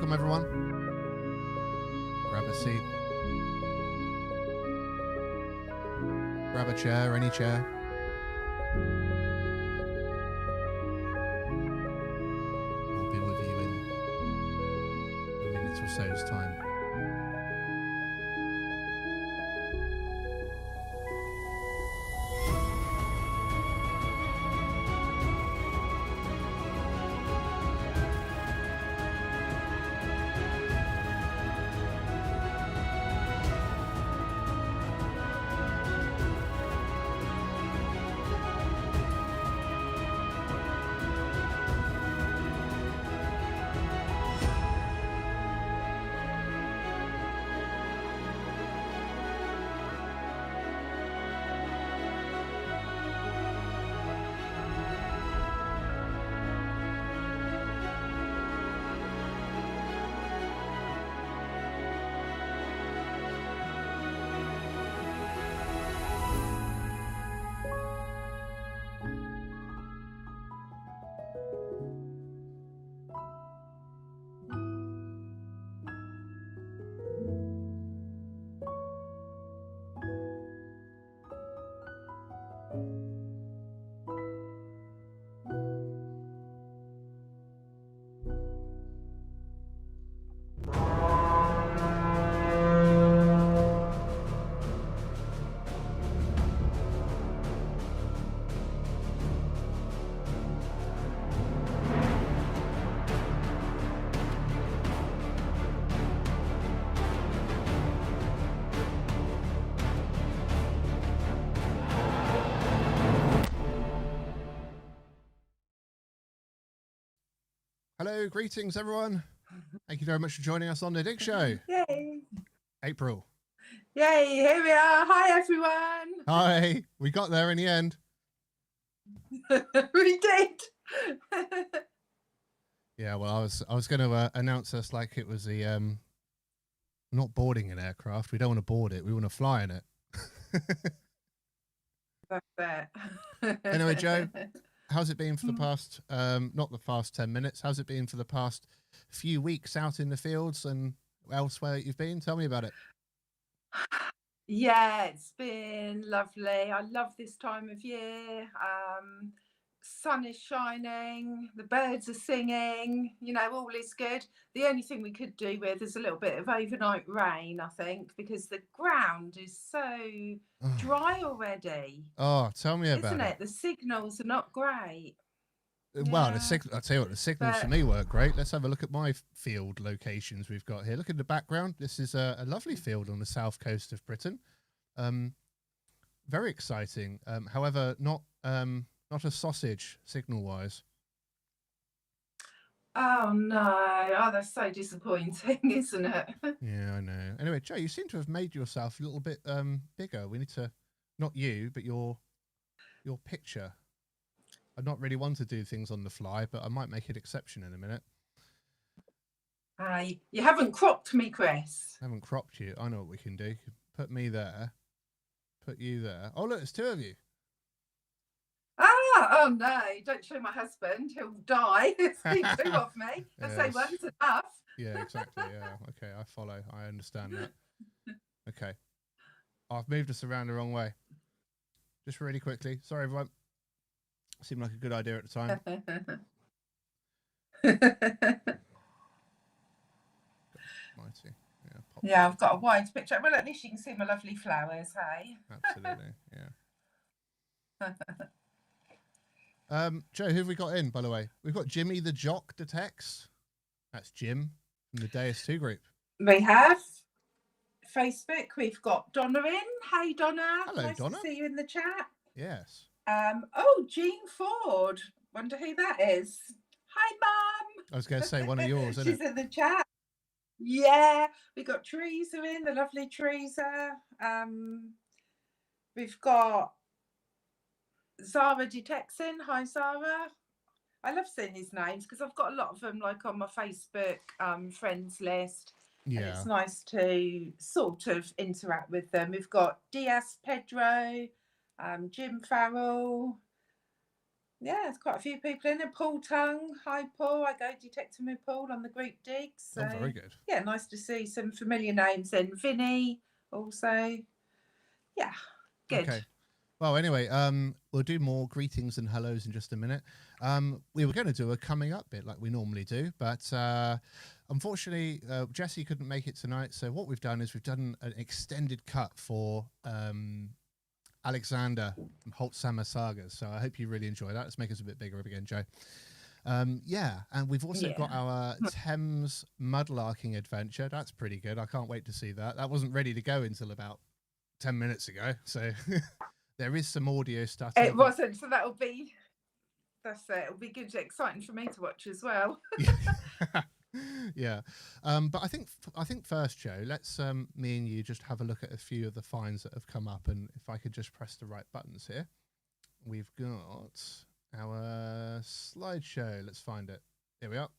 Welcome, everyone. Grab a seat. Grab a chair, any chair. I'll be with you in a minute or so's time. Hello, greetings, everyone. Thank you very much for joining us on the Dig Show. Yay. April. Yay, here we are. Hi, everyone. Hi. We got there in the end. We did. Yeah, well, I was going to announce us like it was the not boarding an aircraft. We don't want to board it. We want to fly in it. That's it. Anyway, Joe, how's it been for the past, not the past 10 minutes, how's it been for the past few weeks out in the fields and elsewhere you've been? Tell me about it. Yeah, it's been lovely. I love this time of year. Sun is shining, the birds are singing, you know, all is good. The only thing we could do with is a little bit of overnight rain, I think, because the ground is so dry already. Oh, tell me about Isn't it? The signals are not great. Well, Yeah. I'll tell you what, the signals for me work great. Let's have a look at my field locations we've got here. Look at the background. This is a lovely field on the south coast of Britain. Very exciting. However, not a sausage signal-wise. Oh no! Oh, that's so disappointing, isn't it? Yeah, I know. Anyway, Joe, you seem to have made yourself a little bit bigger. We need to, not you, but your picture. I'd not really want to do things on the fly, but I might make an exception in a minute. You haven't cropped me, Chris. I haven't cropped you. I know what we can do. Put me there. Put you there. Oh, look, there's two of you. Oh no, don't show my husband. He'll die. There's two of me. I say one's enough. Yeah, exactly. Yeah. Okay, I follow. I understand that. Okay. I've moved us around the wrong way. Just really quickly. Sorry, everyone. Seemed like a good idea at the time. Mighty. Yeah, I've got a wide picture. Well, at least you can see my lovely flowers, hey? Absolutely, yeah. Joe, who have we got in, by the way? We've got Jimmy the Jock Detects. That's Jim from the Deus 2 group. We have Facebook. We've got Donna in. Hey, Donna. Hello, nice Donna. to see you in the chat. Yes. Oh, Jean Ford. Wonder who that is. Hi, Mum. I was going to say one of yours, isn't She's in the chat. Yeah, we got Teresa in, the lovely Teresa. We've got Zara Detexin. Hi, Zara. I love seeing these names because I've got a lot of them like on my Facebook friends list. Yeah. And it's nice to sort of interact with them. We've got Diaz Pedro, Jim Farrell, Yeah, there's quite a few people in there. Paul Tongue, hi Paul. I go detecting with Paul on the group digs. So Oh, very good. yeah, nice to see some familiar names in. Vinny also. Yeah, good. Okay. Well, anyway, we'll do more greetings and hellos in just a minute. We were going to do a coming up bit like we normally do, but unfortunately, Jesse couldn't make it tonight. So what we've done is we've done an extended cut for Alexander from HolzHammer Sagas. So I hope you really enjoy that. Let's make us a bit bigger again, Joe. Yeah, and we've also got our Thames Mudlarking adventure. That's pretty good. I can't wait to see that. That wasn't ready to go until about 10 minutes ago. So there is some audio stuff. It wasn't, so that'll be it'll be good, exciting for me to watch as well. Yeah. But I think first, Joe, let's me and you just have a look at a few of the finds that have come up, and if I could just press the right buttons here. We've got our slideshow. Let's find it. Here we are.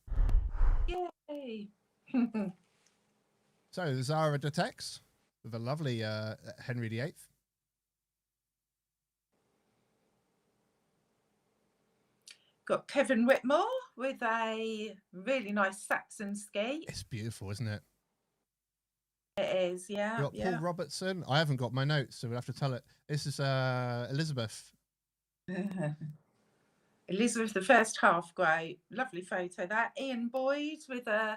Yay. So the Zara Detects with a lovely Henry VIII. Got Kevin Whitmore with a really nice Saxon ski. It's beautiful, isn't it? It is, yeah. You got Paul Robertson. I haven't got my notes, so we'll have to tell it. This is Elizabeth. Elizabeth, the first half, great. Lovely photo that. Ian Boyd with a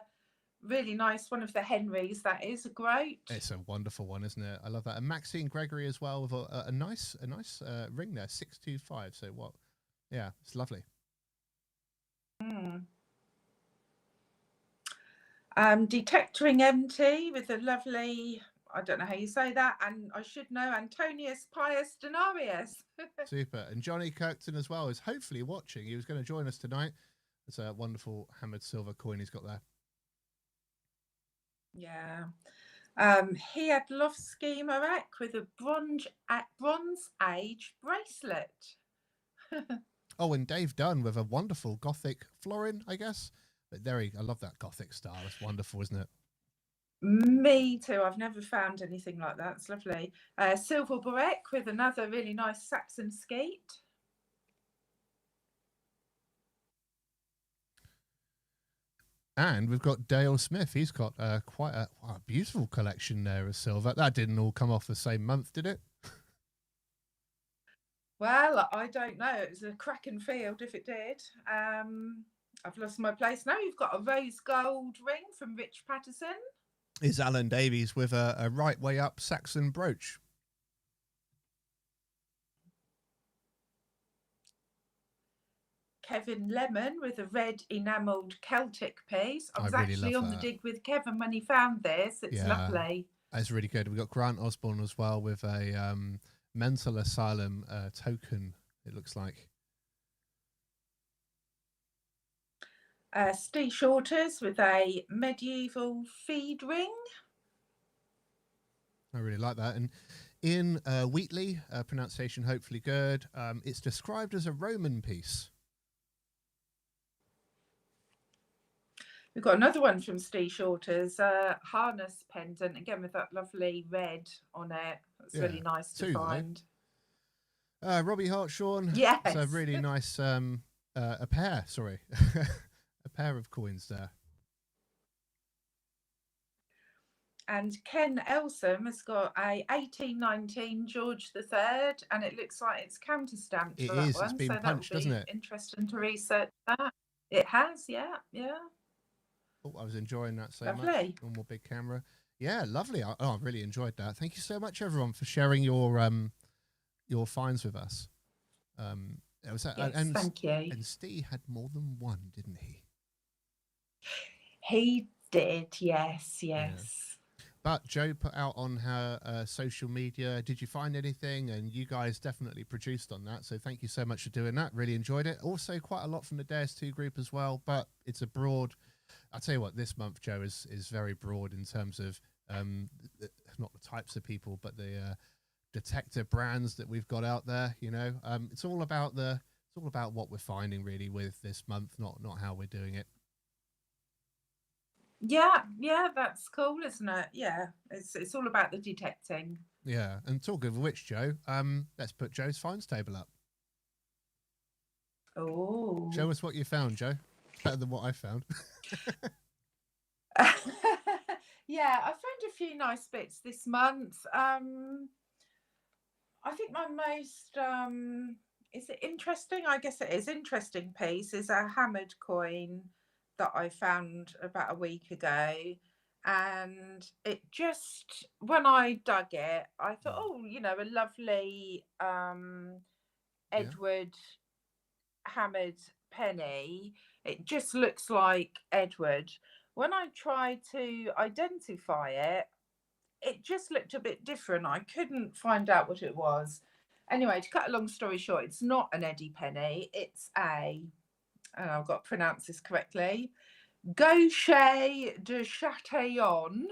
really nice one of the Henrys. That is great. It's a wonderful one, isn't it? I love that. And Maxine Gregory as well with a nice ring there, 625. So what? Yeah, it's lovely. Detectoring MT with a lovely, I don't know how you say that, and I should know, Antonius Pius Denarius. Super. And Johnny Kirkton as well is hopefully watching. He was going to join us tonight. It's a wonderful hammered silver coin he's got there. Yeah. He had Lovsky Marek with a bronze age bracelet. Oh, and Dave Dunn with a wonderful Gothic florin, I guess. But I love that Gothic style. It's wonderful, isn't it? Me too. I've never found anything like that. It's lovely. Silver Barek with another really nice Saxon skeet. And we've got Dale Smith. He's got quite a beautiful collection there of silver. That didn't all come off the same month, did it? Well, I don't know. It was a cracking field if it did. I've lost my place now. You've got a rose gold ring from Rich Patterson. Is Alan Davies with a right way up Saxon brooch. Kevin Lemon with a red enamelled Celtic piece. I was really actually on the dig with Kevin when he found this. It's lovely. That's really good. We've got Grant Osborne as well with a mental asylum token, it looks like. Steve Shorters with a medieval feed ring. I really like that. And in Wheatley, pronunciation hopefully good, it's described as a Roman piece. We've got another one from Steve Shorters, harness pendant, again with that lovely red on it. That's really nice to find. Robbie Hartshorn. Yes. It's a really nice, a pair of coins there. And Ken Elsom has got a 1819 George III, and it looks like it's counter stamped for that one. It's been punched, doesn't it? Interesting to research that. It has, yeah. Oh, I was enjoying that so much. One more big camera. Yeah, lovely. I really enjoyed that. Thank you so much, everyone, for sharing your finds with us. Thank you. And Steve had more than one, didn't he? He did, yes. Yeah. But Joe put out on her social media, did you find anything? And you guys definitely produced on that. So thank you so much for doing that. Really enjoyed it. Also quite a lot from the Dares 2 group as well. But it's a broad, I'll tell you what, this month, Joe, is very broad in terms of not the types of people, but the detector brands that we've got out there. You know, it's all about what we're finding really with this month, not how we're doing it. Yeah, that's cool, isn't it? Yeah, it's all about the detecting. Yeah, and talking of which, Joe, let's put Joe's finds table up. Oh. Show us what you found, Joe. It's better than what I found. Yeah, I found a few nice bits this month. I think my most is it interesting? I guess it is interesting piece is a hammered coin that I found about a week ago. And it just, when I dug it, I thought, oh, you know, a lovely Edward hammered penny. It just looks like Edward. When I tried to identify it, it just looked a bit different. I couldn't find out what it was. Anyway, to cut a long story short, it's not an Eddie penny. It's and I've got to pronounce this correctly, Gaucher de Chatillon,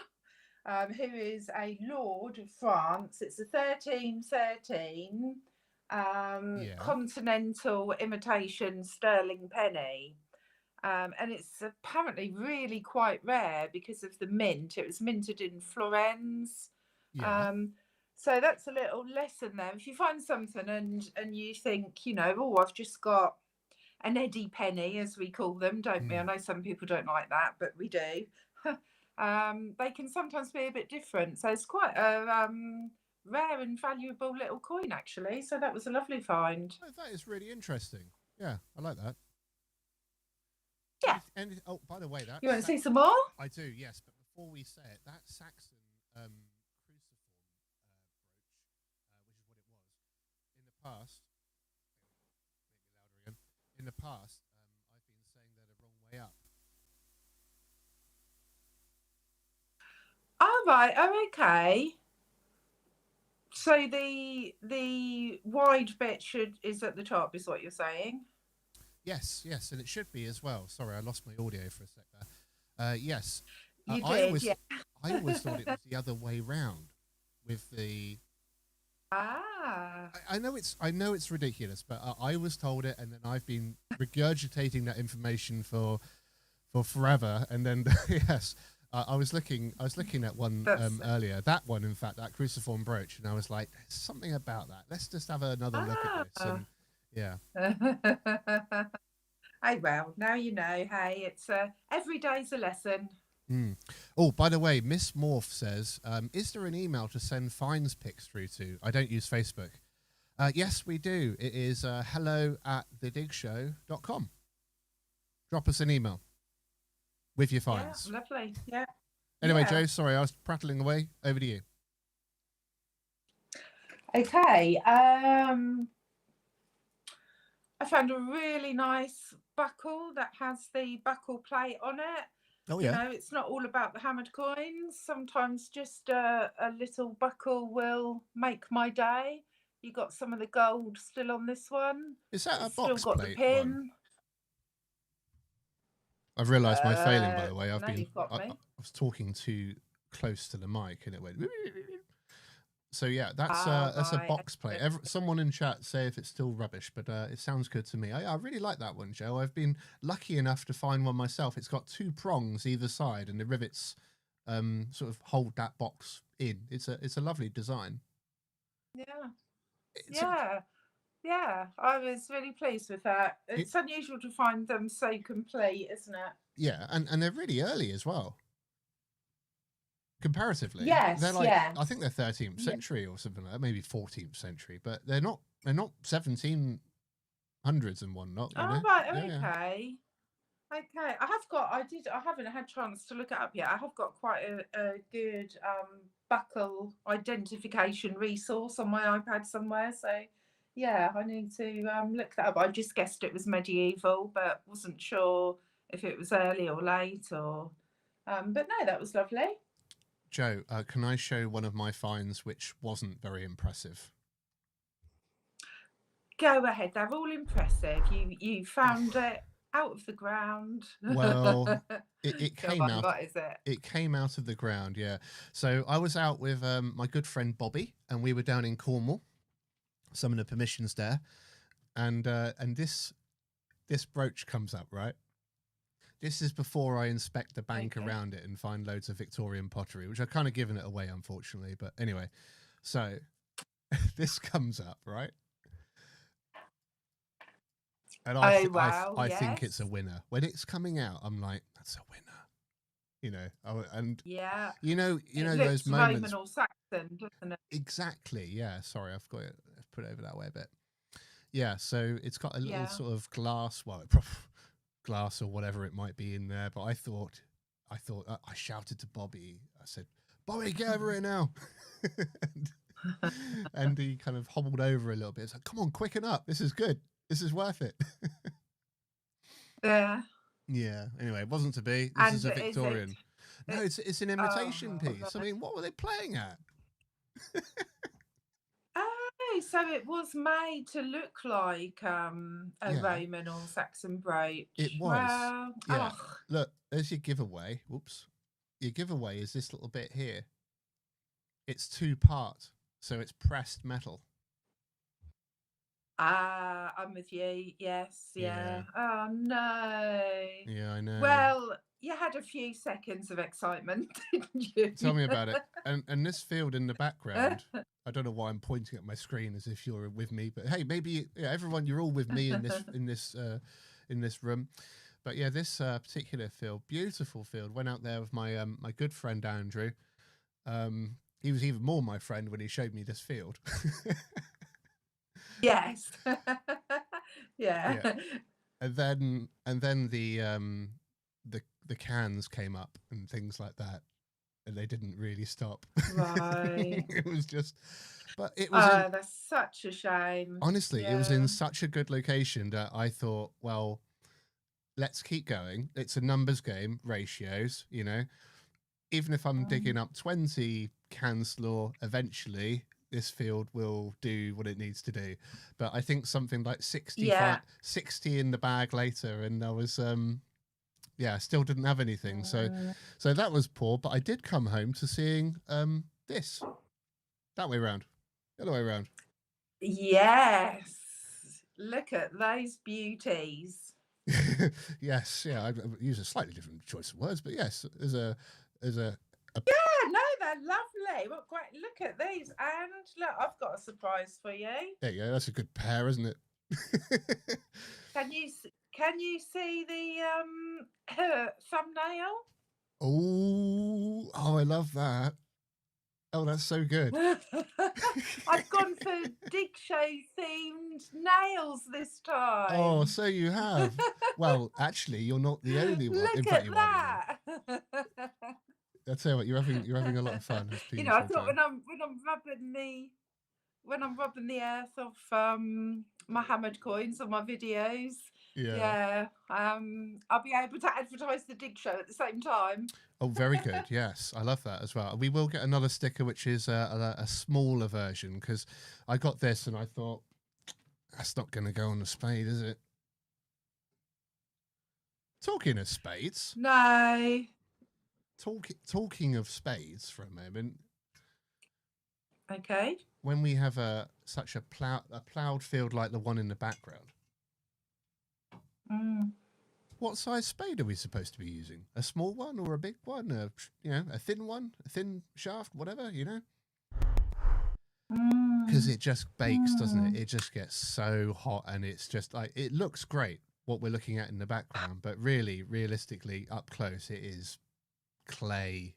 who is a lord of France. It's a 1313 continental imitation sterling penny. And it's apparently really quite rare because of the mint. It was minted in Florence. So that's a little lesson there. If you find something and you think, you know, oh, I've just got an Eddie penny, as we call them, don't we? I know some people don't like that, but we do. They can sometimes be a bit different. So it's quite a rare and valuable little coin, actually. So that was a lovely find. Oh, that is really interesting. Yeah, I like that. Yeah. And oh, by the way, that you want to see some more? I do, yes. But before we say it, that Saxon cruciform brooch, which is what it was in the past. Make it louder again. In the past, I've been saying they're the wrong way up. Oh right. Oh, okay. So the wide bit is at the top, is what you're saying? Yes, and it should be as well. Sorry, I lost my audio for a sec there. Yes, you did. I always thought it was the other way round. With the I know it's ridiculous, but I was told it, and then I've been regurgitating that information for forever. And then yes, I was looking at one earlier. That one, in fact, that cruciform brooch, and I was like, "There's something about that. Let's just have another look at this." And, yeah. Hey, well, now you know. Hey, it's every day's a lesson. Oh, by the way, Miss Morph says, is there an email to send finds pics through to? I don't use Facebook. Yes, we do. It is hello@thedigshow.com. Drop us an email with your finds. Yeah, lovely. Yeah. Anyway, Joe, sorry, I was prattling away. Over to you. Okay. I found a really nice buckle that has the buckle plate on it. Oh, yeah. You know, it's not all about the hammered coins. Sometimes just a little buckle will make my day. You got some of the gold still on this one. Is that it's a box still got plate the pin. one? I've realised my failing, by the way. I was talking too close to the mic and it went. So yeah, that's a box plate. Someone in chat say if it's still rubbish, but it sounds good to me. I really like that one, Joe. I've been lucky enough to find one myself. It's got 2 prongs either side, and the rivets sort of hold that box in. It's a lovely design. Yeah. Yeah, I was really pleased with that. It's unusual to find them so complete, isn't it? Yeah, and they're really early as well. Comparatively, yes, they're like I think they're 13th century or something like that, maybe 14th century, but they're not 1700s and whatnot. Oh, right, okay. Okay, I haven't had a chance to look it up yet. I have got quite a good buckle identification resource on my iPad somewhere, so yeah, I need to look that up. I just guessed it was medieval, but wasn't sure if it was early or late or but no, that was lovely. Joe, can I show one of my finds which wasn't very impressive? Go ahead, they're all impressive. You found it out of the ground. Well, it came out. What is it? It came out of the ground, yeah. So I was out with my good friend Bobby, and we were down in Cornwall, some of the permissions there, and this brooch comes up, right? This is before I inspect the bank around it and find loads of Victorian pottery, which I've kind of given it away, unfortunately. But anyway, so this comes up, right? And Oh wow, I think it's yes. a winner. When it's coming out, I'm like, that's a winner. You know, and Yeah. you know It those looks Roman moments. or Saxon, doesn't it? Exactly. Yeah. Sorry, I've got it. I've put it over that way a bit. Yeah. So it's got a little Yeah. sort of glass, glass or whatever it might be in there. But I shouted to Bobby. I said, "Bobby, get over here now!" and he kind of hobbled over a little bit. It's like, "Come on, quicken up! This is good. This is worth it." Yeah. Yeah. Anyway, it wasn't to be. This And is a is it? Victorian. No, it's an imitation Oh, piece. I mean, what were they playing at? oh, so it was made to look like a Yeah, Roman or Saxon it brooch. was. Well, Yeah. oh, Look, there's your giveaway. Whoops. Your giveaway is this little bit here. It's 2-part, so it's pressed metal. I'm with you. Yes, Yeah. yeah. Oh no. Yeah, I know. Well, you had a few seconds of excitement, didn't you? Tell me about it. And this field in the background, I don't know why I'm pointing at my screen as if you're with me, but hey, maybe everyone, you're all with me in this room. But yeah, this particular field, beautiful field, went out there with my my good friend Andrew. He was even more my friend when he showed me this field. Yes. Yeah. Yeah. And then the cans came up and things like that, and they didn't really stop. Right. It was just, but it was Oh, that's such a shame. honestly, it was Yeah. in such a good location that I thought, well, let's keep going. It's a numbers game, ratios, you know. Even if I'm digging up 20 cans law, eventually this field will do what it needs to do. But I think something like 60 in the bag later, and I was still didn't have anything. So that was poor. But I did come home to seeing this that way around, the other way around. Yes. Look at those beauties. Yes, yeah. I use a slightly different choice of words, but yes, as a Yeah, no, they're lovely. Well, great. Look at these. And look, I've got a surprise for you. there you go. That's a good pair, isn't it? Can you see the thumbnail? Oh, I love that. Oh, that's so good. I've gone for dig show themed nails this time. Oh, so you have. Well, actually, you're not the only one. Look In fact, at you that. I'll tell you what, you're having a lot of fun. You know, I thought when I'm rubbing the earth off my hammered coins on my videos, I'll be able to advertise the dig show at the same time. Oh, very good. Yes, I love that as well. We will get another sticker, which is a smaller version, because I got this and I thought, that's not going to go on the spade, is it? Talking of spades. No. Talking of spades for a moment. Okay. When we have such a ploughed field like the one in the background, what size spade are we supposed to be using? A small one or a big one? A thin one, a thin shaft, whatever, you know? Because it just bakes, doesn't it? It just gets so hot, and it's just like, it looks great what we're looking at in the background, but really, realistically, up close, it is clay.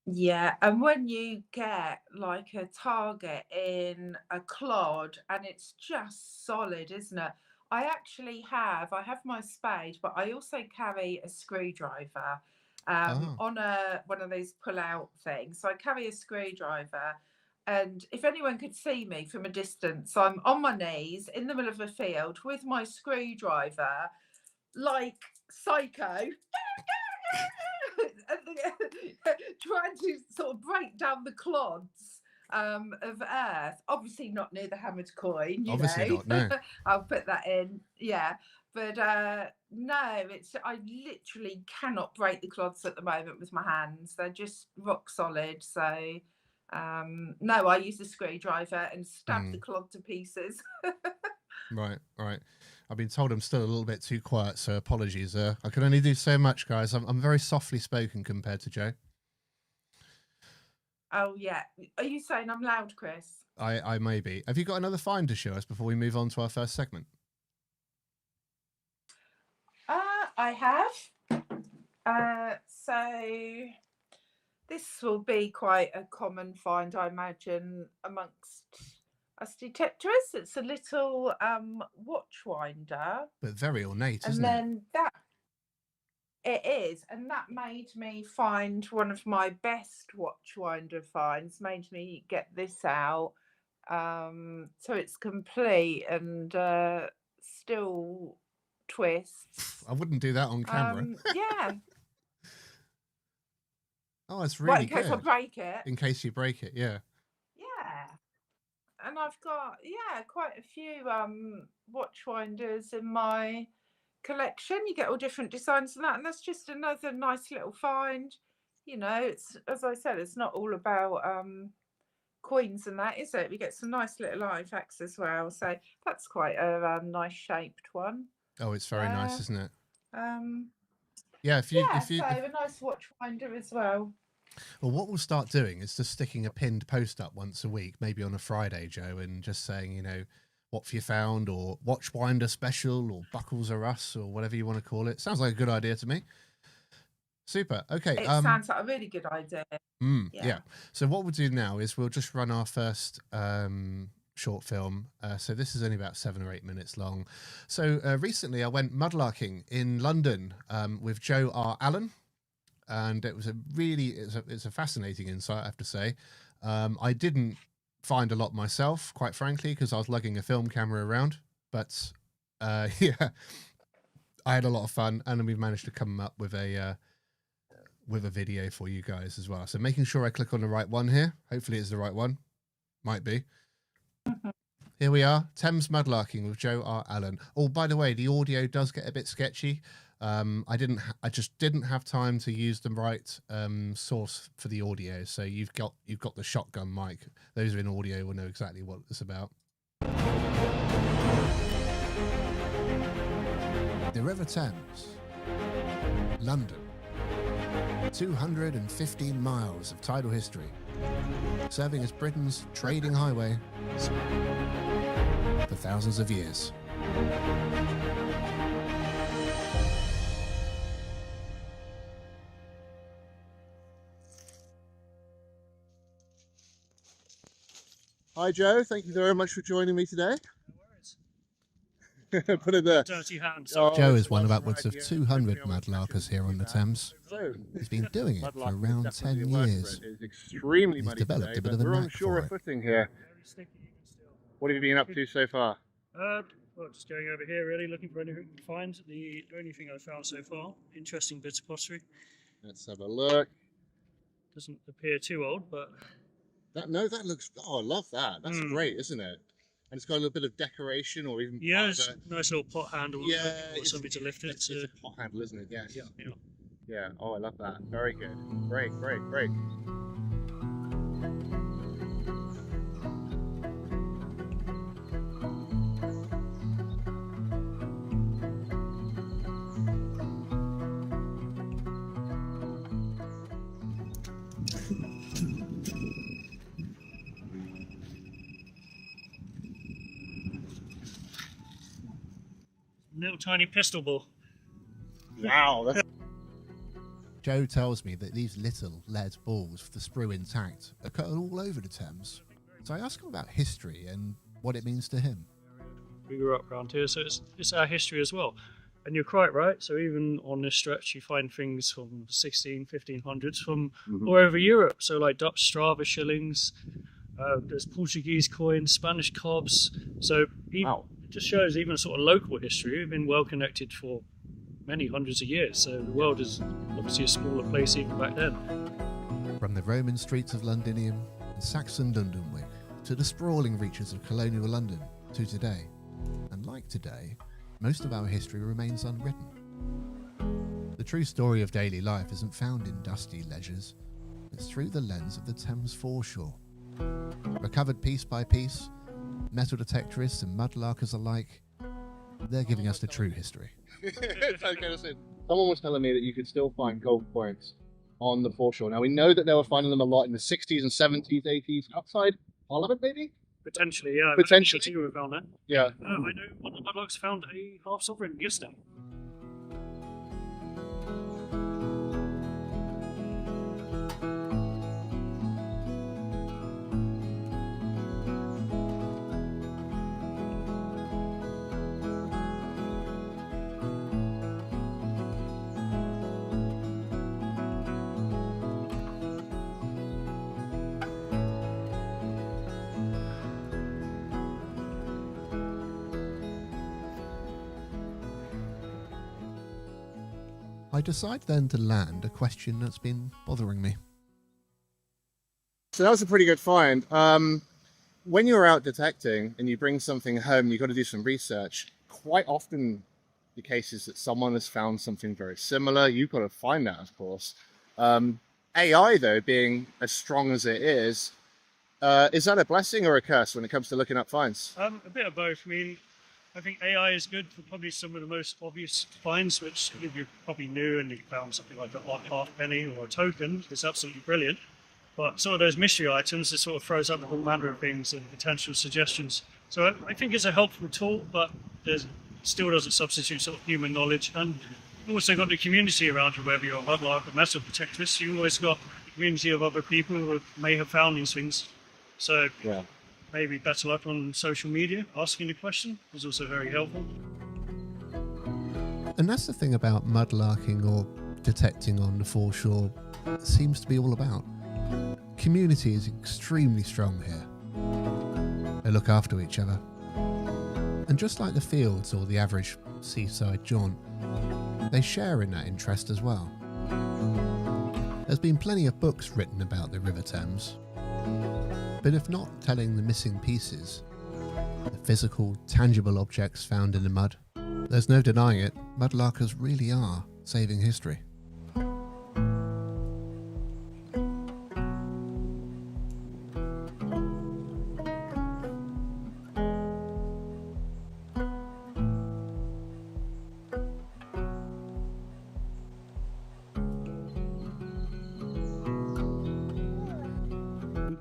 Yeah, and when you get like a target in a clod and it's just solid, isn't it? I have my spade, but I also carry a screwdriver on one of those pull-out things. So I carry a screwdriver, and if anyone could see me from a distance, I'm on my knees in the middle of a field with my screwdriver, like psycho. Trying to sort of break down the clods of earth. Obviously not near the hammered coin, Obviously not, no. I'll put that in. Yeah. But no, I literally cannot break the clods at the moment with my hands. They're just rock solid. So no, I use a screwdriver and stab the clod to pieces. Right. I've been told I'm still a little bit too quiet, so apologies. I can only do so much, guys. I'm very softly spoken compared to Joe. Oh yeah. Are you saying I'm loud, Chris? I may be. Have you got another find to show us before we move on to our first segment? I have. So this will be quite a common find, I imagine, amongst us detectorists. It's a little watch winder. But very ornate, and isn't it? then that it is, and that made me find one of my best watch winder finds. Made me get this out. So it's complete and still twists. I wouldn't do that on camera. Yeah. Oh, it's really in case I break it. In case you break it, yeah. Yeah. And I've got quite a few watch winders in my collection. You get all different designs and that, and that's just another nice little find. You know, it's, as I said, it's not all about coins and that, is it? We get some nice little artifacts as well. So that's quite a nice shaped one. Oh, it's very nice, isn't it? Yeah, so a nice watch winder as well. Well, what we'll start doing is just sticking a pinned post up once a week, maybe on a Friday, Joe, and just saying, you know, what have you found, or watch winder special, or buckles are us, or whatever you want to call it. Sounds like a good idea to me. Super. Okay. It sounds like a really good idea. Yeah. So what we'll do now is we'll just run our first short film. So this is only about 7 or 8 minutes long. So recently I went mudlarking in London with Joe R. Allan. And it was it's a fascinating insight, I have to say. I didn't find a lot myself, quite frankly, because I was lugging a film camera around. But yeah, I had a lot of fun, and we've managed to come up with a video for you guys as well. So making sure I click on the right one here. Hopefully it's the right one. Might be. Here we are, Thames Mudlarking with Joe R. Allan. Oh, by the way, the audio does get a bit sketchy. I just didn't have time to use the right source for the audio. So you've got the shotgun mic. Those who are in audio will know exactly what it's about. The River Thames, London. 215 miles of tidal history, serving as Britain's trading highway for thousands of years. Hi Joe, thank you very much for joining me today. Put it there. Dirty hands. Joe is one of upwards of 200 mudlarkers here on the Thames. He's been doing it for around 10 years. He's developed a bit of a knack for it. Footing here. What have you been up to so far? Well, just going over here, really looking for anything we can find. The only thing I've found so far, interesting bits of pottery. Let's have a look. Doesn't appear too old, but that looks. Oh, I love that. That's great, isn't it? And it's got a little bit of decoration, or even it's a nice little pot handle. Yeah, or something to lift it. It's a pot handle, isn't it? Yes. Yeah. Oh, I love that. Very good. Great. Little tiny pistol ball. Wow. Joe tells me that these little lead balls with the sprue intact occur all over the Thames. So I ask him about history and what it means to him. We grew up around here, so it's our history as well. And you're quite right. So even on this stretch, you find things from 1500s from all over Europe. So like Dutch Strava shillings, there's Portuguese coins, Spanish cobs. So it just shows even sort of local history. We've been well connected for many hundreds of years. So the world is obviously a smaller place even back then. From the Roman streets of Londinium and Saxon Londonwick to the sprawling reaches of colonial London to today. And like today, most of our history remains unwritten. The true story of daily life isn't found in dusty ledgers. It's through the lens of the Thames foreshore. Recovered piece by piece, metal detectorists and mudlarkers alike, they're giving us the true history. Someone was telling me that you could still find gold coins on the foreshore. Now, we know that they were finding them a lot in the 60s and 70s, 80s, outside Parliament, maybe? Potentially, yeah. Potentially. We found that. Yeah. I know one of the Mudlarks found a half sovereign yesterday. I decide then to land a question that's been bothering me. So that was a pretty good find. When you're out detecting and you bring something home, you've got to do some research. Quite often the case is that someone has found something very similar. You've got to find that, of course. AI, though, being as strong as it is that a blessing or a curse when it comes to looking up finds? A bit of both. I mean, I think AI is good for probably some of the most obvious finds, which if you're probably new and you found something like an odd half penny or a token, it's absolutely brilliant. But some of those mystery items, it sort of throws up a whole manner of things and potential suggestions. So I think it's a helpful tool, but it still doesn't substitute sort of human knowledge. And you've also got the community around you, whether you're a Mudlark or Metal Protectress, you've always got a community of other people who may have found these things. So yeah. Maybe better luck on social media. Asking the question was also very helpful. And that's the thing about mudlarking or detecting on the foreshore seems to be all about. Community is extremely strong here. They look after each other. And just like the fields or the average seaside jaunt, they share in that interest as well. There's been plenty of books written about the River Thames, but if not telling the missing pieces, the physical, tangible objects found in the mud, there's no denying it, mudlarkers really are saving history.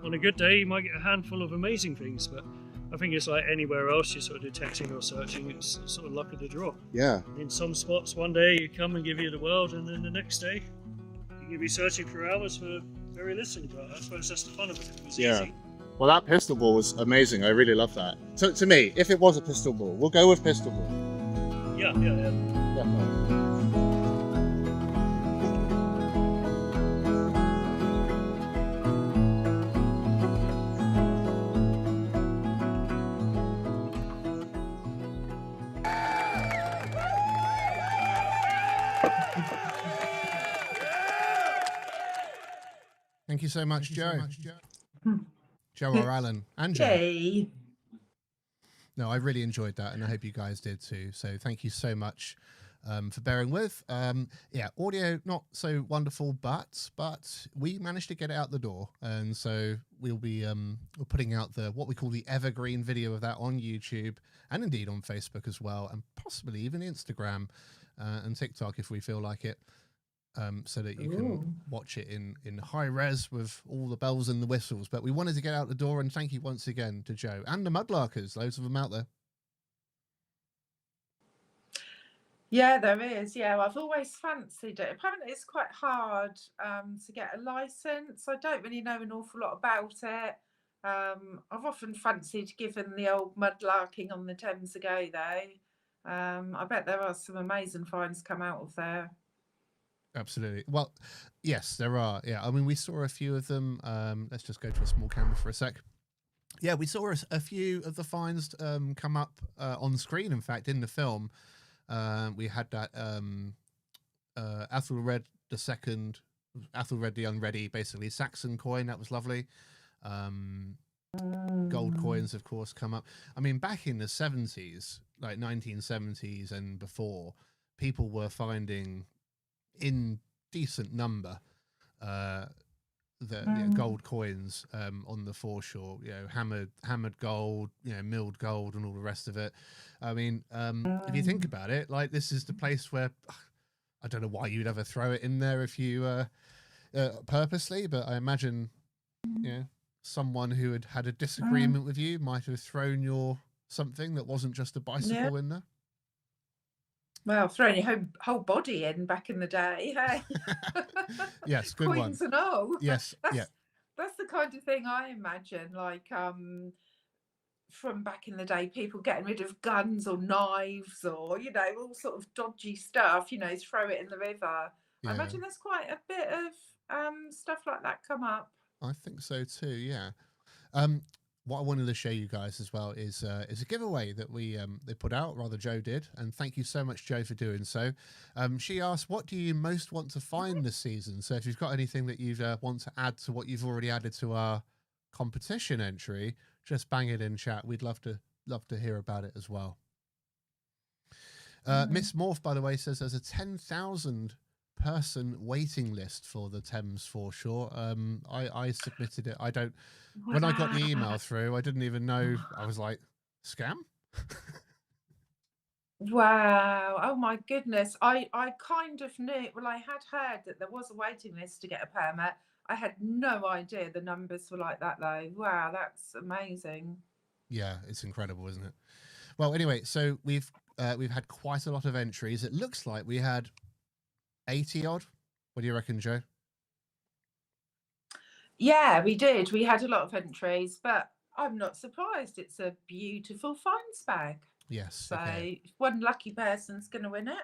On a good day, you might get a handful of amazing things, but I think it's like anywhere else you're sort of detecting or searching, it's sort of luck of the draw. Yeah. In some spots, one day you come and give you the world, and then the next day you can be searching for hours for very little. But I suppose that's the fun of it. It was easy. Well, that pistol ball was amazing. I really love that. So, to me, if it was a pistol ball, we'll go with pistol ball. Yeah. Definitely. Thank you so much, Joe. Joe or Alan and Joe. Yay. No, I really enjoyed that, and I hope you guys did too. So thank you so much for bearing with. Yeah, audio not so wonderful, but we managed to get it out the door, and so we'll be we're putting out what we call the evergreen video of that on YouTube and indeed on Facebook as well, and possibly even Instagram and TikTok if we feel like it. So that you can watch it in high res with all the bells and the whistles. But we wanted to get out the door, and thank you once again to Joe and the Mudlarkers, loads of them out there. Yeah, there is. Yeah, I've always fancied it. Apparently it's quite hard to get a license. I don't really know an awful lot about it. I've often fancied giving the old mudlarking on the Thames a go though. I bet there are some amazing finds come out of there. Absolutely. Well, yes, there are. Yeah, I mean, we saw a few of them. Let's just go to a small camera for a sec. Yeah, we saw a few of the finds come up on screen. In fact, in the film, we had that Athelred II, Athelred the Unready, basically Saxon coin. That was lovely. Gold coins, of course, come up. I mean, back in the 70s, like 1970s and before, people were finding in decent number the gold coins on the foreshore, you know, hammered gold, you know, milled gold and all the rest of it. I mean, if you think about it, like, this is the place where I don't know why you'd ever throw it in there if you purposely, but I imagine, someone who had had a disagreement with you might have thrown your something that wasn't just a bicycle in there. Well, throwing your whole body in back in the day, hey? Yes, good Coins one. and all. Yes, That's the kind of thing I imagine, like from back in the day, people getting rid of guns or knives or, all sort of dodgy stuff, throw it in the river. Yeah. I imagine there's quite a bit of stuff like that come up. I think so too, yeah. What I wanted to show you guys as well is a giveaway that they put out, rather Joe did, and thank you so much, Joe, for doing so. She asked, what do you most want to find this season? So if you've got anything that you want to add to what you've already added to our competition entry, just bang it in chat. We'd love to hear about it as well. Miss Morph, by the way, says there's a 10,000 person waiting list for the Thames foreshore. I submitted it. When I got the email through, I didn't even know. I was like, scam? Wow. Oh my goodness. I kind of knew, well, I had heard that there was a waiting list to get a permit. I had no idea the numbers were like that though. Wow, that's amazing. Yeah, it's incredible, isn't it? Well, anyway, so we've had quite a lot of entries. It looks like we had 80 odd. What do you reckon, Joe? Yeah, we did. We had a lot of entries, but I'm not surprised. It's a beautiful finds bag. Yes. So one lucky person's going to win it.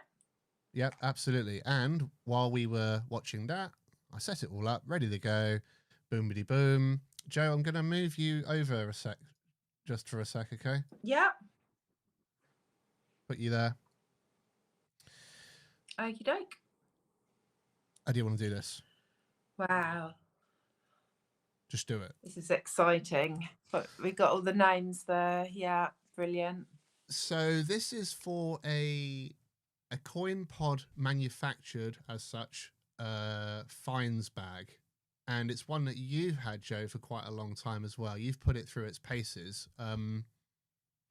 Yep, absolutely. And while we were watching that, I set it all up, ready to go. Boomity boom. Joe, I'm going to move you over a sec, just for a sec, okay? Yep. Put you there. Okie doke. How do you want to do this? Wow. Just do it. This is exciting. But we got all the names there. Yeah, brilliant. So this is for a coin pod manufactured as such finds bag, and it's one that you've had, Joe, for quite a long time as well. You've put it through its paces.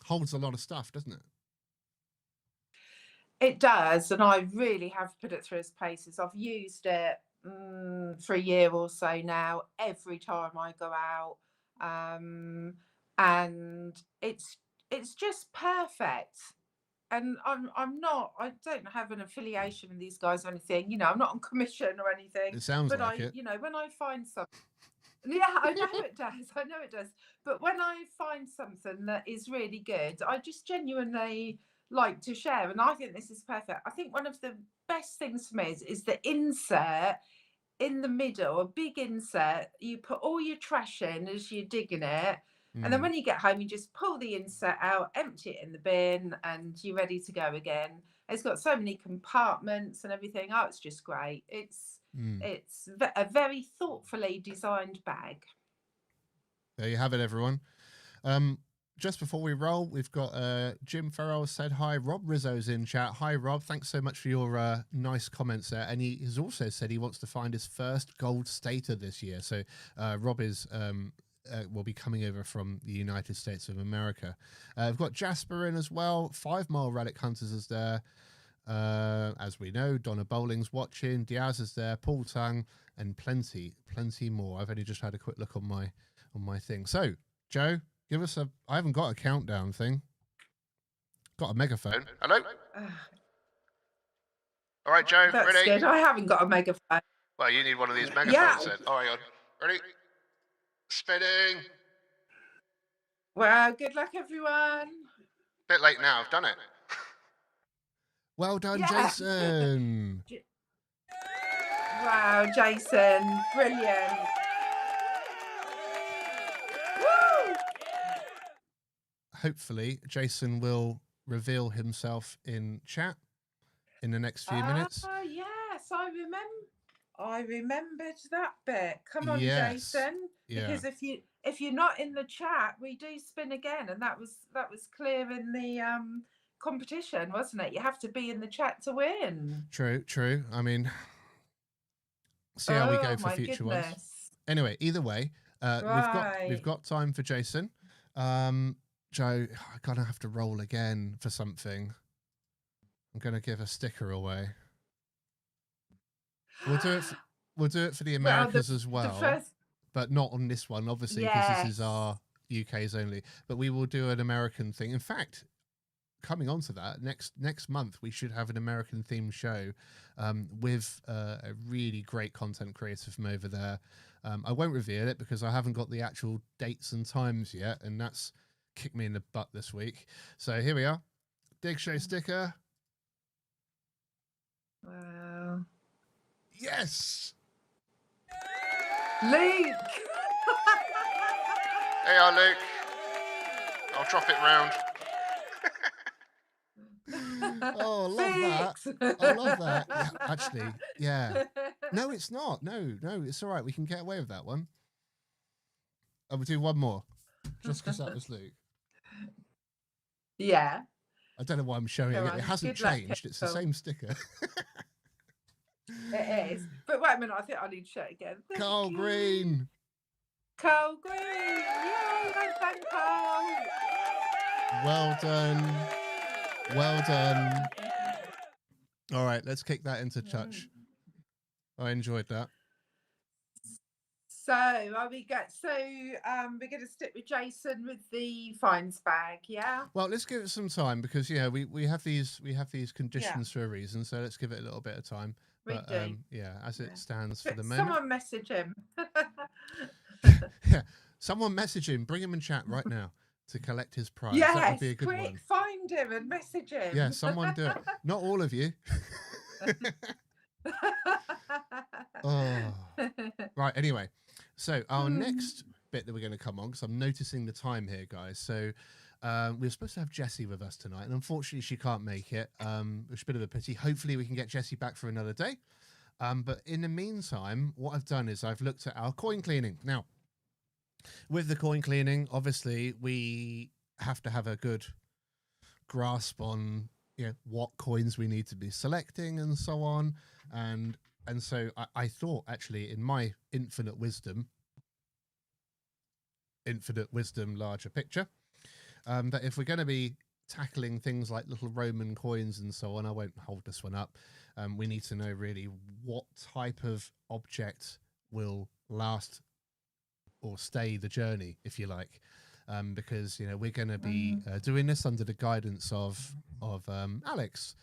Holds a lot of stuff, doesn't it? It does, and I really have put it through its paces. I've used it for a year or so now, every time I go out, and it's just perfect. And I don't have an affiliation with these guys or anything, I'm not on commission or anything. It sounds but like it. When I find something, yeah, I know it does. But when I find something that is really good, I just genuinely like to share, and I think this is perfect. I think one of the best things for me is the insert in the middle, a big insert. You put all your trash in as you're digging it, and then when you get home, you just pull the insert out, empty it in the bin, and you're ready to go again. It's got so many compartments and everything. Oh, it's just great. It's a very thoughtfully designed bag. There you have it, everyone. Just before we roll, we've got Jim Farrell said hi. Rob Rizzo's in chat. Hi, Rob. Thanks so much for your nice comments there. And he has also said he wants to find his first gold stater this year. So Rob is will be coming over from the United States of America. We've got Jasper in as well. 5 Mile Relic Hunters is there. As we know, Donna Bowling's watching. Diaz is there. Paul Tung and plenty more. I've only just had a quick look on my thing. So, Joe, give us I haven't got a countdown thing. Got a megaphone. Hello? All right, Joe, That's ready? good. I haven't got a megaphone. Well, you need one of these megaphones then. All right, ready? Spinning. Well, good luck, everyone. Bit late now. I've done it. Well done, Jason. Wow, Jason. Brilliant. Woo! Hopefully, Jason will reveal himself in chat in the next few minutes. Oh, yes, I remembered that bit. Come on, Yes. Jason. Yeah. Because if you're not in the chat, we do spin again, and that was clear in the competition, wasn't it? You have to be in the chat to win. True. I mean, see how we go for future ones. Anyway, either way, we've got time for Jason. Joe, I'm gonna have to roll again for something. I'm gonna give a sticker away. We'll do it. We'll do it for the Well, Americas as well, The first, but not on this one, obviously, because this is yes. our UK's only. But we will do an American thing. In fact, coming on to that, next month we should have an American themed show with a really great content creator from over there. I won't reveal it because I haven't got the actual dates and times yet, and that's kicked me in the butt this week. So here we are. Dig Show sticker. Wow. Yes! Luke! Hey, Luke. I'll drop it round. Oh, I love that. I love that. Yeah, actually, yeah. No, it's not. No, it's all right. We can get away with that one. I will do one more, just because that was Luke. Yeah. I don't know why I'm showing it. It hasn't changed. It's the same sticker. It is. But wait a minute, I think I need to show it again. Carl Green. Carl Green. Yay, well done, Carl. Well done. Well done. All right, let's kick that into touch. I enjoyed that. So we're going to stick with Jason with the finds bag, yeah? Well, let's give it some time because we have these conditions for a reason. So let's give it a little bit of time. But as it stands for the moment. Someone message him. Yeah, someone message him. Bring him in chat right now to collect his prize. Yes, that would be a good quick, one. find him and message him. Yeah, someone do it. Not all of you. Oh. Right. Anyway, so our next bit that we're going to come on, because I'm noticing the time here, guys. So we're supposed to have Jessie with us tonight, and unfortunately she can't make it, which is a bit of a pity. Hopefully we can get Jessie back for another day. But in the meantime, what I've done is I've looked at our coin cleaning. Now, with the coin cleaning, obviously we have to have a good grasp on what coins we need to be selecting and so on. And so I thought, actually, in my infinite wisdom, larger picture, that if we're going to be tackling things like little Roman coins and so on, I won't hold this one up. We need to know really what type of object will last or stay the journey, if you like, because we're going to be doing this under the guidance of Alex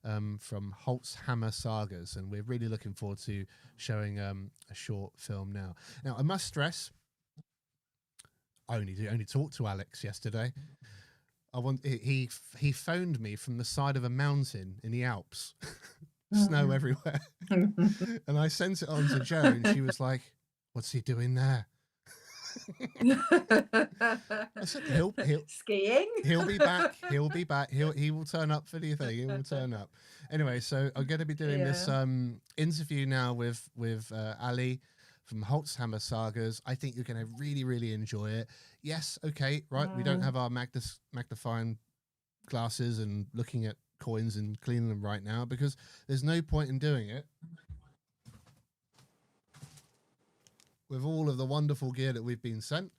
from HolzHammer Sagas, and we're really looking forward to showing a short film now. Now, I must stress, I only talked to Alex yesterday. He phoned me from the side of a mountain in the Alps, snow everywhere, and I sent it on to Jo, and she was like, "What's he doing there?" I said, he'll skiing. He'll be back. He will turn up for the thing. He will turn up. Anyway, so I'm going to be doing this interview now with Ali from HolzHammer Sagas. I think you're going to really, really enjoy it. Yes, okay, right. We don't have our magnifying glasses and looking at coins and cleaning them right now because there's no point in doing it with all of the wonderful gear that we've been sent,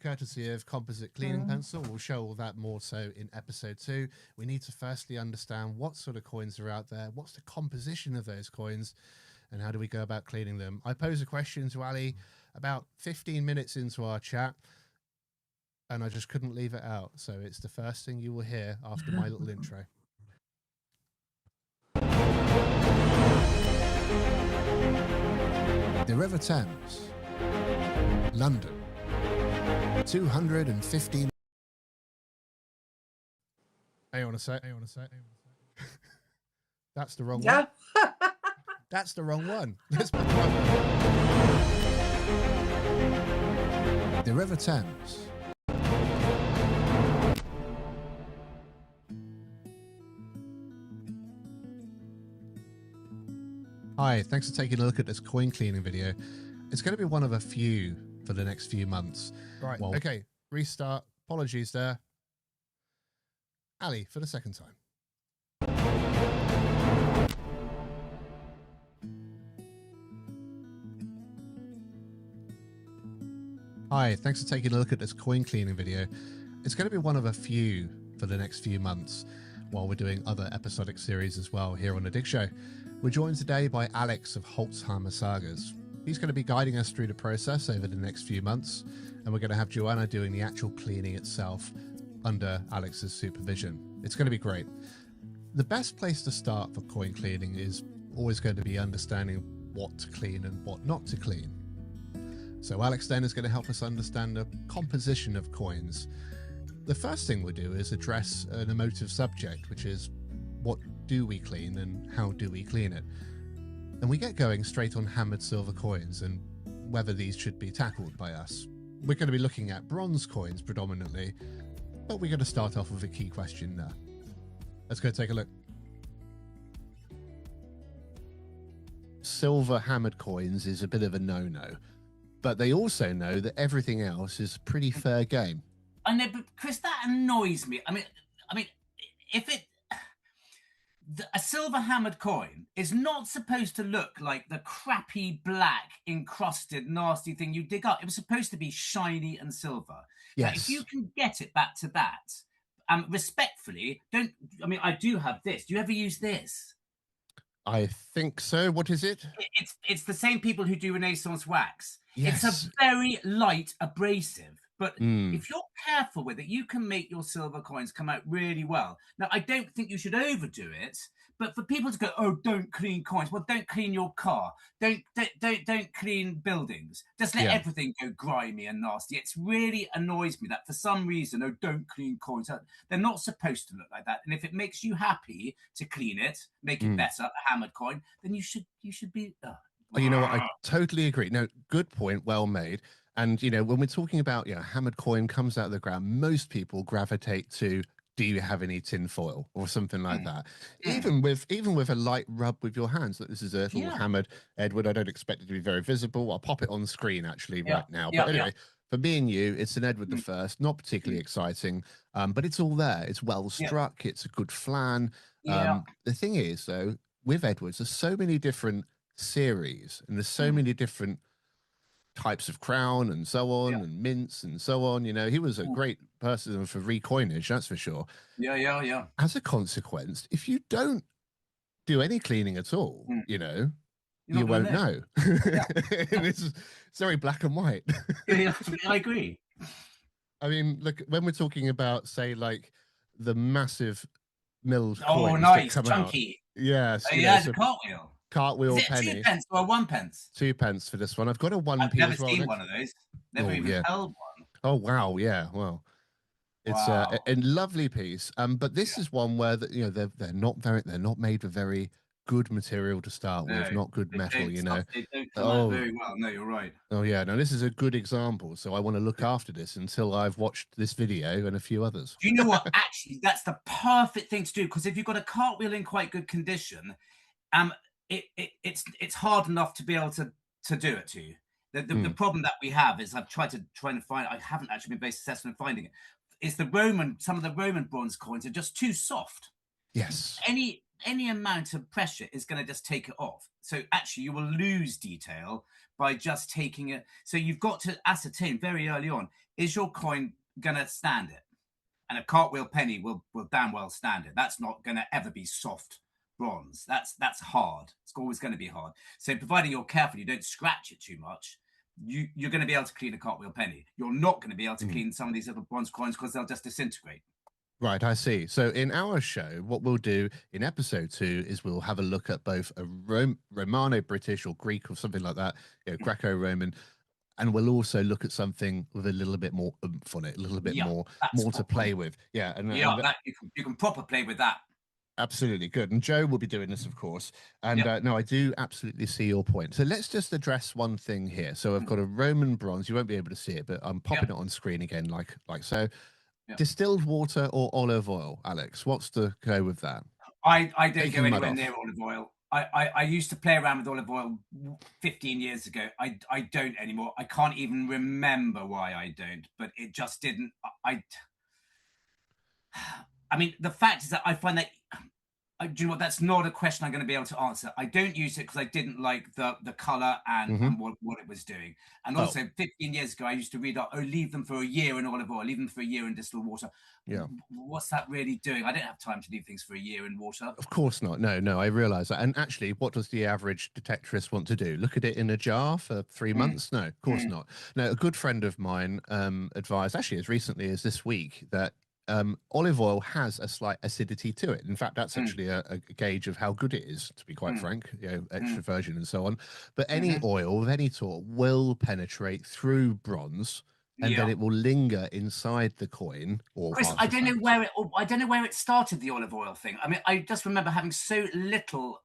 courtesy of Composite Cleaning Pencil. We'll show all that more so in episode 2. We need to firstly understand what sort of coins are out there, what's the composition of those coins, and how do we go about cleaning them. I posed a question to Ali about 15 minutes into our chat, and I just couldn't leave it out. So it's the first thing you will hear after my little intro. The River Thames, London, 215. Hang on a sec. That's the wrong one. That's the wrong one. Let's put the right one. The River Thames. Hi, thanks for taking a look at this coin cleaning video. It's going to be one of a few for the next few months. Right, okay, restart. Apologies there. Ali, for the second time. Hi, thanks for taking a look at this coin cleaning video. It's going to be one of a few for the next few months while we're doing other episodic series as well here on The Dig Show. We're joined today by Alex of HolzHammer Sagas. He's going to be guiding us through the process over the next few months, and we're going to have Joanna doing the actual cleaning itself under Alex's supervision. It's going to be great. The best place to start for coin cleaning is always going to be understanding what to clean and what not to clean. So Alex then is going to help us understand the composition of coins. The first thing we'll do is address an emotive subject, which is what do we clean and how do we clean it? And we get going straight on hammered silver coins and whether these should be tackled by us. We're going to be looking at bronze coins predominantly, but we're going to start off with a key question there. Let's go take a look. Silver hammered coins is a bit of a no-no, but they also know that everything else is pretty fair game. I know, but Chris, that annoys me. I mean, if a silver hammered coin is not supposed to look like the crappy black encrusted nasty thing you dig up. It was supposed to be shiny and silver. Yes. Now, if you can get it back to that, respectfully, don't. I mean, I do have this. Do you ever use this? I think so. What is it? It's the same people who do Renaissance wax. Yes. It's a very light abrasive. But if you're careful with it, you can make your silver coins come out really well. Now, I don't think you should overdo it, but for people to go, oh, don't clean coins. Well, don't clean your car. Don't clean buildings. Just let everything go grimy and nasty. It really annoys me that for some reason, oh, don't clean coins. They're not supposed to look like that. And if it makes you happy to clean it, make it better, a hammered coin, then you should be. You know what? I totally agree. No, good point. Well made. And, you know, when we're talking about, hammered coin comes out of the ground, most people gravitate to, do you have any tin foil or something like that? Even with a light rub with your hands. Like, this is a little hammered Edward. I don't expect it to be very visible. I'll pop it on screen actually right now. But anyway, for me and you, it's an Edward the First, not particularly exciting, but it's all there. It's well struck. It's a good flan. The thing is, though, with Edwards, there's so many different series and there's so many different types of crown and so on and mints and so on. You know, he was a great person for recoinage, that's for sure. Yeah. As a consequence, if you don't do any cleaning at all, you know, you won't know. It's very black and white. I agree. I mean, look, when we're talking about, say, like the massive milled coins oh, nice, that come chunky. Out. Yes. The cartwheel. Cartwheel Is it penny. 2 pence or 1 pence? 2 pence for this one. I've got a 1p I've never as well. seen one of those. Never even held one. Oh wow, yeah. Well, it's a lovely piece. But this is one where they're not made with very good material to start with, not good metal. You know, they don't come out very well. No, you're right. Oh yeah, no, this is a good example. So I want to look after this until I've watched this video and a few others. Do you know what? Actually, that's the perfect thing to do, because if you've got a cartwheel in quite good condition, it's hard enough to be able to do it to you. The problem that we have is I've tried to find. I haven't actually been very successful in finding it. Is some of the Roman bronze coins are just too soft. Yes. Any amount of pressure is going to just take it off. So actually, you will lose detail by just taking it. So you've got to ascertain very early on: is your coin going to stand it? And a cartwheel penny will damn well stand it. That's not going to ever be soft bronze. That's hard. It's always going to be hard. So providing you're careful, you don't scratch it too much, you're going to be able to clean a cartwheel penny. You're not going to be able to clean some of these little bronze coins because they'll just disintegrate. Right, I see. So in our show, what we'll do in episode 2 is we'll have a look at both a Romano-British or Greek or something like that, Greco-Roman, and we'll also look at something with a little bit more oomph on it, a little bit more to play with. Yeah, and you can proper play with that. Absolutely good. And Joe will be doing this, of course. And no, I do absolutely see your point. So let's just address one thing here. So I've got a Roman bronze. You won't be able to see it, but I'm popping it on screen again, like so. Distilled water or olive oil, Alex? What's the go with that? I don't go anywhere near olive oil. I used to play around with olive oil 15 years ago. I don't anymore. I can't even remember why I don't, but it just didn't. I mean, the fact is that I find that do you know what? That's not a question I'm going to be able to answer. I don't use it because I didn't like the color and what it was doing. And also, 15 years ago, I used to read, leave them for a year in olive oil, leave them for a year in distilled water. Yeah. What's that really doing? I don't have time to leave things for a year in water. Of course not. No, I realise that. And actually, what does the average detectorist want to do? Look at it in a jar for 3 months? No, of course not. No, a good friend of mine advised, actually as recently as this week, that olive oil has a slight acidity to it. In fact, that's actually a gauge of how good it is, to be quite frank, extra virgin and so on. But any oil of any sort will penetrate through bronze, and then it will linger inside the coin. Or Chris, I don't know where it started, the olive oil thing. I mean, I just remember having so little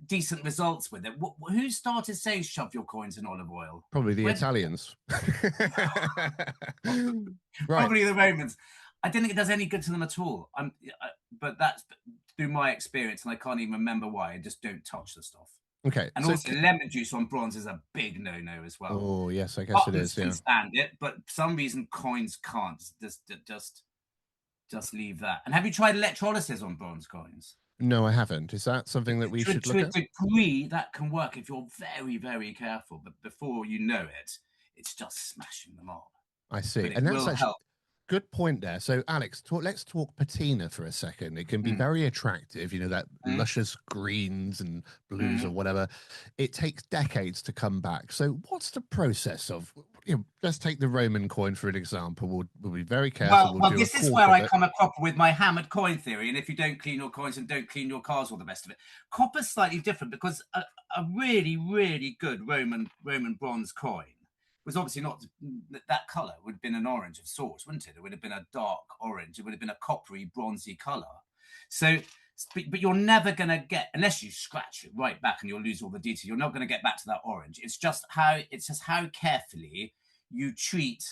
decent results with it. Who started saying shove your coins in olive oil? Probably the Italians. Probably the Romans. I don't think it does any good to them at all. But that's through my experience, and I can't even remember why. I just don't touch the stuff. Okay. And also, lemon juice on bronze is a big no-no as well. Oh, yes, I guess it is. Can stand it, but for some reason coins can't. Just leave that. And have you tried electrolysis on bronze coins? No, I haven't. Is that something that we should look at? To a degree, that can work if you're very, very careful. But before you know it, it's just smashing them up. I see. But and that's actually help. Good point there. So, Alex, let's talk patina for a second. It can be very attractive, that luscious greens and blues or whatever. It takes decades to come back. So, what's the process of, let's take the Roman coin for an example. We'll be very careful. Well, this is where I come across with my hammered coin theory. And if you don't clean your coins and don't clean your cars, all the rest of it, copper's slightly different because a really, really good Roman bronze coin was obviously not that color. Would have been an orange of sorts, wouldn't it? It would have been a dark orange. It would have been a coppery, bronzy color. So, but you're never going to get, unless you scratch it right back and you'll lose all the detail, you're not going to get back to that orange. It's just how carefully you treat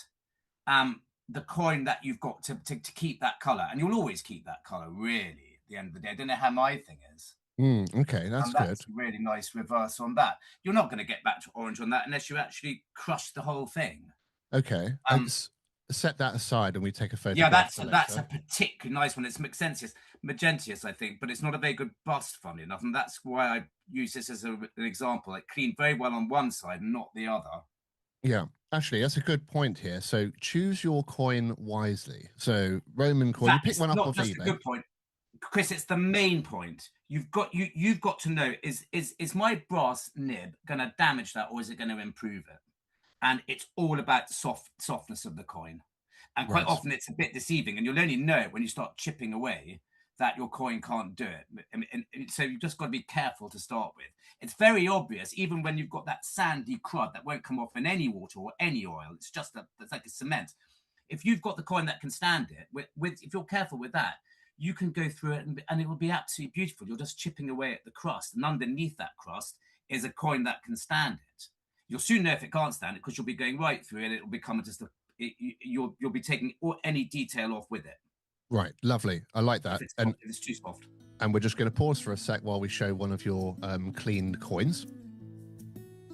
the coin that you've got to keep that color. And you'll always keep that color, really, at the end of the day. I don't know how my thing is. Okay, that's good. That's a really nice reverse on that. You're not going to get back to orange on that unless you actually crush the whole thing. Okay, let's set that aside and we take a photo. Yeah, that's a particularly nice one. It's Magentius, I think, but it's not a very good bust, funnily enough, and that's why I use this as an example. It cleaned very well on one side and not the other. Yeah, actually, that's a good point here. So choose your coin wisely. So Roman coin, you pick one up off eBay. That's a good point. Chris, it's the main point. You've got to know, is my brass nib going to damage that or is it going to improve it? And it's all about the softness of the coin. And quite often it's a bit deceiving, and you'll only know it when you start chipping away that your coin can't do it. And so you've just got to be careful to start with. It's very obvious, even when you've got that sandy crud that won't come off in any water or any oil. It's just it's like a cement. If you've got the coin that can stand it, if you're careful with that, you can go through it and it will be absolutely beautiful. You're just chipping away at the crust. And underneath that crust is a coin that can stand it. You'll soon know if it can't stand it because you'll be going right through it. It'll become you'll be taking any detail off with it. Right. Lovely. I like that. If it's too soft. And we're just going to pause for a sec while we show one of your cleaned coins.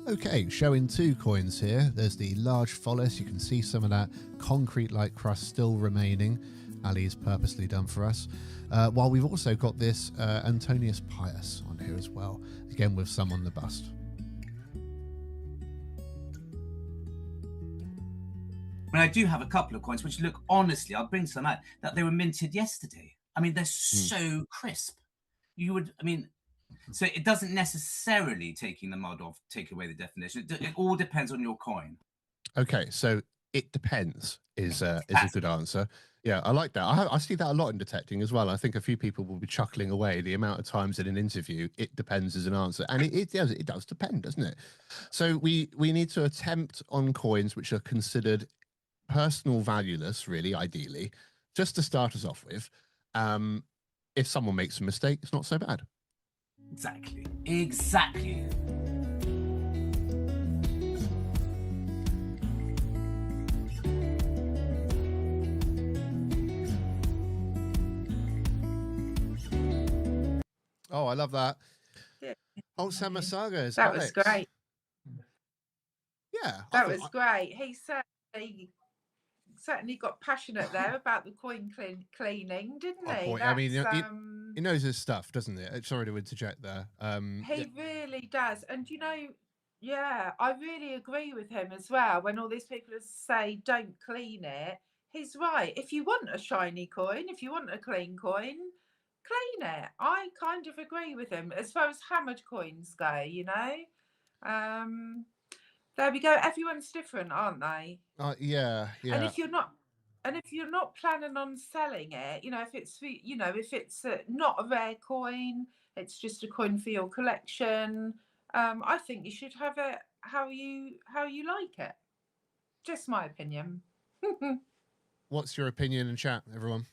Okay, showing two coins here. There's the large Follis. You can see some of that concrete-like crust still remaining. Ali's purposely done for us. While we've also got this Antonius Pius on here as well, again with some on the bust. And I do have a couple of coins which look, honestly, I'll bring some out, that they were minted yesterday. I mean, they're so crisp. So it doesn't necessarily, taking the mud off, take away the definition. It all depends on your coin. Okay, so it depends is a good answer. Yeah, I like that. I see that a lot in detecting as well. I think a few people will be chuckling away the amount of times in an interview it depends as an answer, and it does depend, doesn't it? So we need to attempt on coins which are considered personal valueless, really, ideally, just to start us off with. If someone makes a mistake, it's not so bad. Exactly. Oh, I love that. Yeah. HolzHammer Sagas. That was great. Yeah. That was great. He certainly got passionate there about the coin cleaning, didn't he? I mean, He knows his stuff, doesn't he? Sorry to interject there. He really does. And yeah, I really agree with him as well. When all these people say don't clean it, he's right. If you want a shiny coin, if you want a clean coin, clean it. I kind of agree with him as far as hammered coins go, there we go. Everyone's different, aren't they? Yeah. And if you're not planning on selling it, if it's not a rare coin, it's just a coin for your collection. I think you should have it how you like it. Just my opinion. What's your opinion in chat, everyone?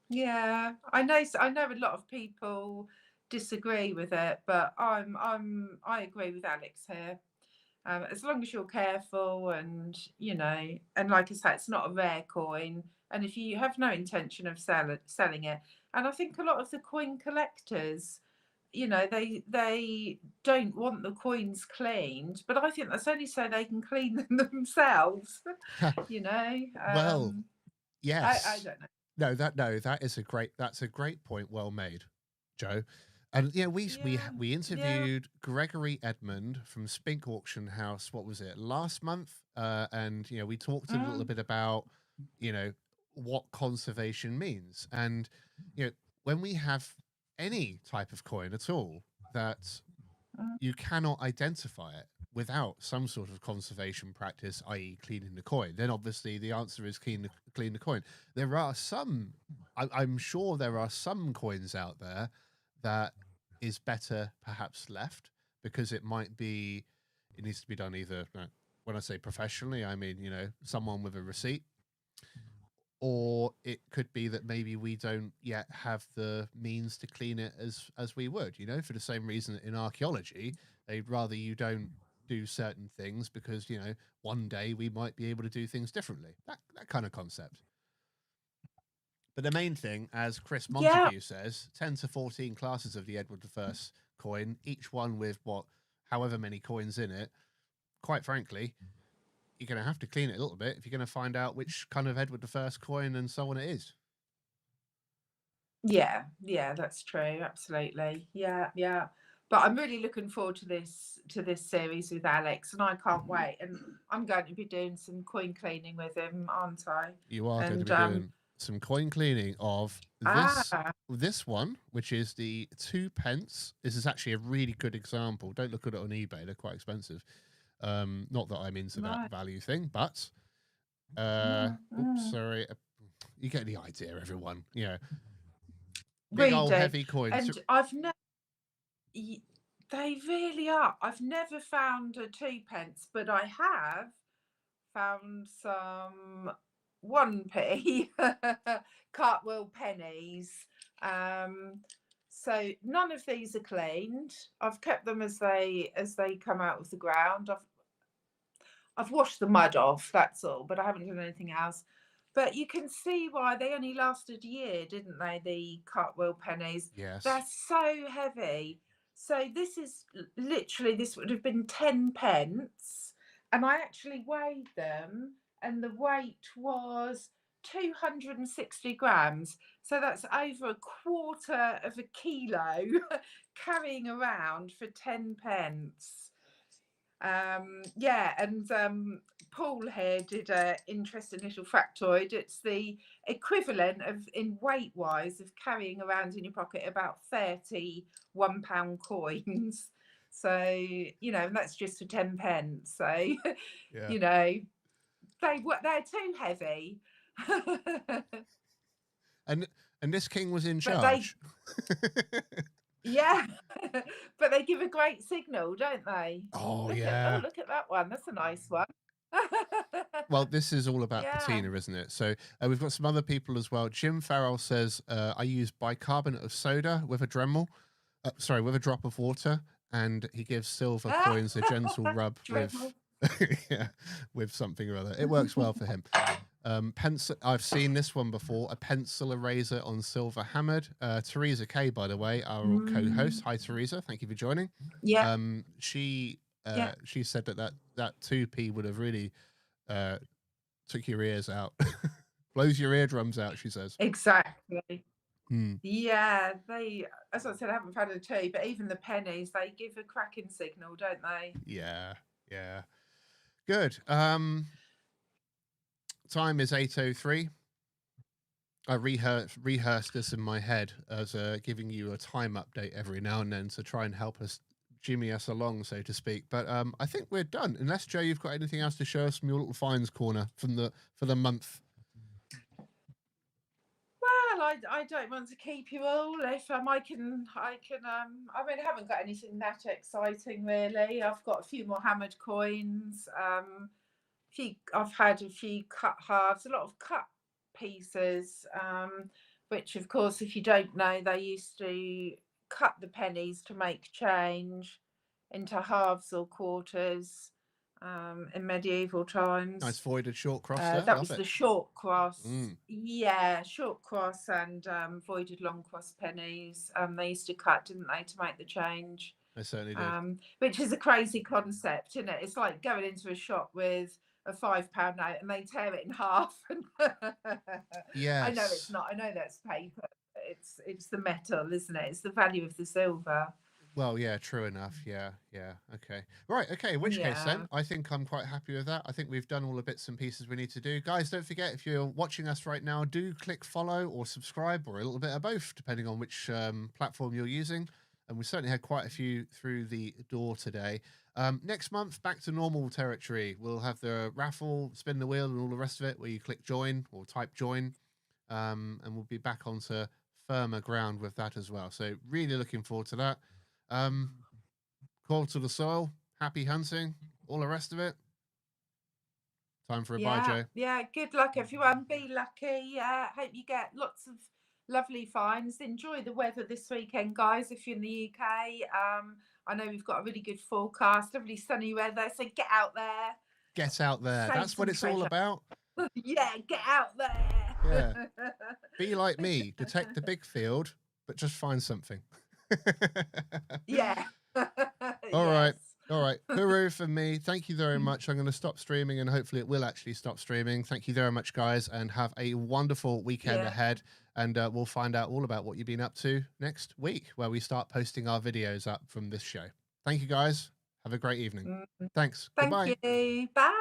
Yeah, I know a lot of people disagree with it, but I agree with Alex here. As long as you're careful and and like I said, it's not a rare coin, and if you have no intention of selling it, and I think a lot of the coin collectors, they don't want the coins cleaned, but I think that's only so they can clean them themselves. Well, yes. I don't know. That's a great point. Well made, Joe. And we interviewed Gregory Edmond from Spink Auction House. What was it, last month? And we talked a little bit about what conservation means, and when we have any type of coin at all that you cannot identify it without some sort of conservation practice, i.e. cleaning the coin, then obviously the answer is clean the coin. There are some, I'm sure there are some coins out there that is better perhaps left, because it needs to be done either, when I say professionally, I mean, someone with a receipt, or it could be that maybe we don't yet have the means to clean it as we would, for the same reason that in archaeology, they'd rather you don't do certain things because, one day we might be able to do things differently. That kind of concept. But the main thing, as Chris Montague says, 10 to 14 classes of the Edward I coin, each one with however many coins in it. Quite frankly, you're going to have to clean it a little bit if you're going to find out which kind of Edward I coin and so on it is. Yeah, that's true. Absolutely. Yeah. But I'm really looking forward to this series with Alex, and I can't wait. And I'm going to be doing some coin cleaning with him, aren't I? You are going to be doing some coin cleaning of this one, which is the 2 pence. This is actually a really good example. Don't look at it on eBay; they're quite expensive. Not that I'm into that value thing, but oops, sorry. You get the idea, everyone. Big old heavy coins. And I've never. They really are. I've never found a 2 pence, but I have found some 1p cartwheel pennies. So none of these are cleaned. I've kept them as they come out of the ground. I've washed the mud off, that's all, but I haven't done anything else. But you can see why they only lasted a year, didn't they? The cartwheel pennies. Yes. They're so heavy. So this would have been 10 pence. And I actually weighed them, and the weight was 260 grams. So that's over 1/4 of a kilo carrying around for 10 pence. Paul here did an interesting little factoid. It's the equivalent of, in weight wise, of carrying around in your pocket about 30 £1 coins. So that's just for 10 pence. So they're too heavy. and this king was in charge. Yeah, but they give a great signal, don't they? Oh, look at that one. That's a nice one. Well, this is all about patina, isn't it? So we've got some other people as well. Jim Farrell says, I use bicarbonate of soda with a Dremel. With a drop of water, and he gives silver coins a gentle rub with something or other. It works well for him. Pencil. I've seen this one before. A pencil eraser on silver hammered. Teresa K, by the way, our co-host. Hi, Teresa. Thank you for joining. Yeah. She said that 2p would have really took your ears out, blows your eardrums out. She says exactly. Yeah, they, as I said, I haven't found a two, but even the pennies, they give a cracking signal, don't they? Yeah, yeah. Good. Time is 8:03. I rehearsed this in my head as giving you a time update every now and then to try and help us jimmy us along, so to speak. But I think we're done. Unless, Joe, you've got anything else to show us from your little finds corner for the month. Well, I don't want to keep you all. If I mean, I haven't got anything that exciting really. I've got a few more hammered coins. I've had a few cut halves, a lot of cut pieces, which of course, if you don't know, they used to cut the pennies to make change into halves or quarters in medieval times. Nice voided short cross there. That was the short cross. Mm. Yeah, short cross and voided long cross pennies. They used to cut, didn't they, to make the change? They certainly did. Which is a crazy concept, isn't it? It's like going into a shop with a £5 note and they tear it in half. Yes. I know it's not. I know that's paper. It's the metal, isn't it? It's the value of the silver. Well, yeah, true enough. Yeah. Okay. Right. Okay. In which case, then, I think I'm quite happy with that. I think we've done all the bits and pieces we need to do. Guys, don't forget, if you're watching us right now, do click follow or subscribe or a little bit of both, depending on which platform you're using. And we certainly had quite a few through the door today. Next month, back to normal territory. We'll have the raffle, spin the wheel, and all the rest of it, where you click join or type join. And we'll be back onto firmer ground with that as well. So really looking forward to that. Call to the soil, happy hunting, all the rest of it. Time for a bye, Joe. Yeah, good luck everyone. Be lucky. Hope you get lots of lovely finds. Enjoy the weather this weekend, guys, if you're in the UK. I know we've got a really good forecast, lovely sunny weather, so get out there. Get out there. Save That's what it's all about. Yeah, get out there. Yeah. Be like me, detect the big field, but just find something. Yeah. All right. Hooroo from me. Thank you very much. I'm going to stop streaming and hopefully it will actually stop streaming. Thank you very much, guys, and have a wonderful weekend ahead. And we'll find out all about what you've been up to next week, where we start posting our videos up from this show. Thank you, guys. Have a great evening. Thanks. Thank Goodbye. you. Bye.